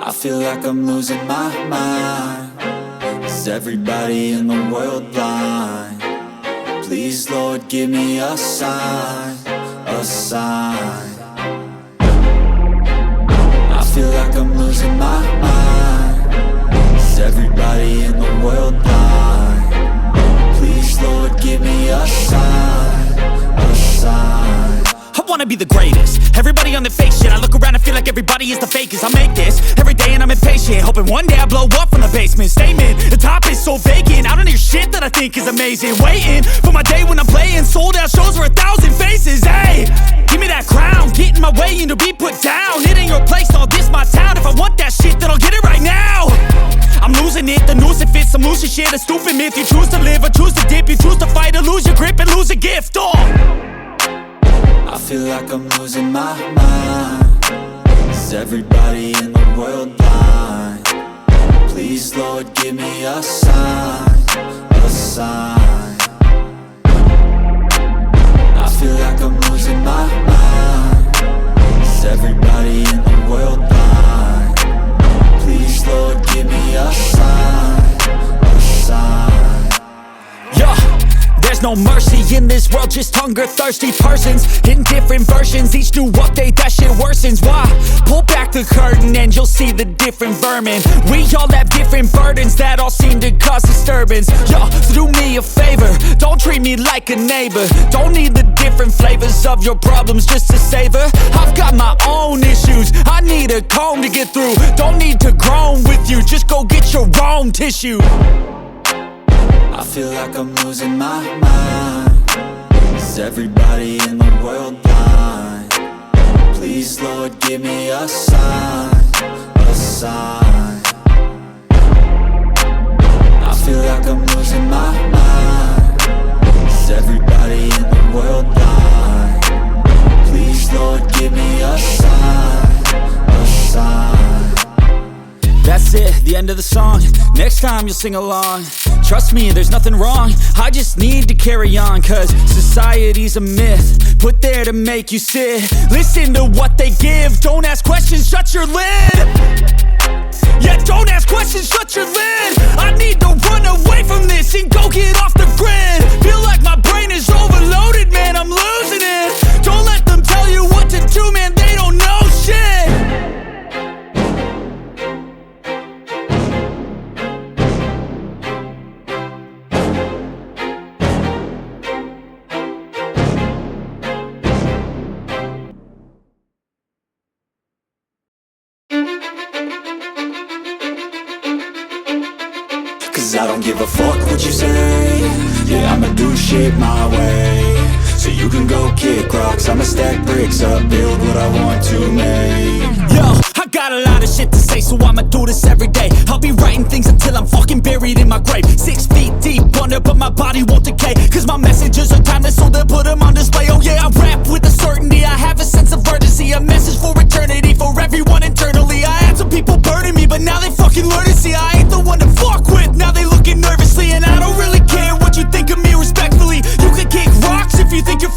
I feel like I'm losing my mind. Is everybody in the world blind? Please, Lord, give me a sign, a sign. I feel like I'm losing my mind. Is everybody in the world blind? Please, Lord, give me a sign, a sign. I wanna be the greatest. Everybody on the fake shit. I look around and feel like everybody is the fakest. I make this every day and I'm impatient, hoping one day I blow up from the basement. Statement, the top is so vacant. I don't hear shit that I think is amazing. Waiting for my day when I'm playing sold out shows for 1,000 faces. Hey, give me that crown, get in my way and to be put down. It ain't your place, all this my town. If I want that shit, then I'll get it right now. I'm losing it, the noose it fits. I'm losing shit, a stupid myth. You choose to live or choose to dip. You choose to fight or lose your grip and lose a gift. I feel like I'm losing my mind. Is everybody in the world blind? Please, Lord, give me a sign, a sign. I feel like I'm losing my mind. Is everybody in the world blind? Please, Lord, give me a sign, a sign. Yeah. There's no mercy in this world, just hunger-thirsty persons in different versions. Each new update, that shit worsens. Why? Pull back the curtain and you'll see the different vermin. We all have different burdens that all seem to cause disturbance. Yo, so do me a favor, don't treat me like a neighbor. Don't need the different flavors of your problems just to savor. I've got my own issues, I need a comb to get through. Don't need to groan with you, just go get your own tissue. I feel like I'm losing my mind. Is everybody in the world blind? Please, Lord, give me a sign, a sign. I feel like I'm losing my mind. Is everybody in the world blind? Please, Lord, give me a sign, a sign. That's it, the end of the song. Next time you'll sing along. Trust me, there's nothing wrong. I just need to carry on, cause society's a myth put there to make you sit. Listen to what they give. Don't ask questions, shut your lid. Yeah, don't ask questions, shut your lid. I need to run away from this and go get off the grid. Feel like my brain is overloaded, man, I'm losing it. Don't let them tell you what to do, man, they don't know shit. Cause I don't give a fuck what you say. Yeah, I'ma do shit my way. So you can go kick rocks, I'ma stack bricks up, build what I want to make. Yo, I got a lot of shit to say, so I'ma do this every day. I'll be writing things until I'm fucking buried in my grave. 6 feet deep under, but my body won't decay. Cause my messages are timeless, so they'll put them on display. Oh yeah, I rap with a certainty, I have a sense of urgency. A message for eternity, for everyone internally. I had some people burning me, but now they fucking learn to see I ain't the one to fuck with. Now they looking nervously, and I don't really care what you think of me respectfully. You can kick rocks if you think you're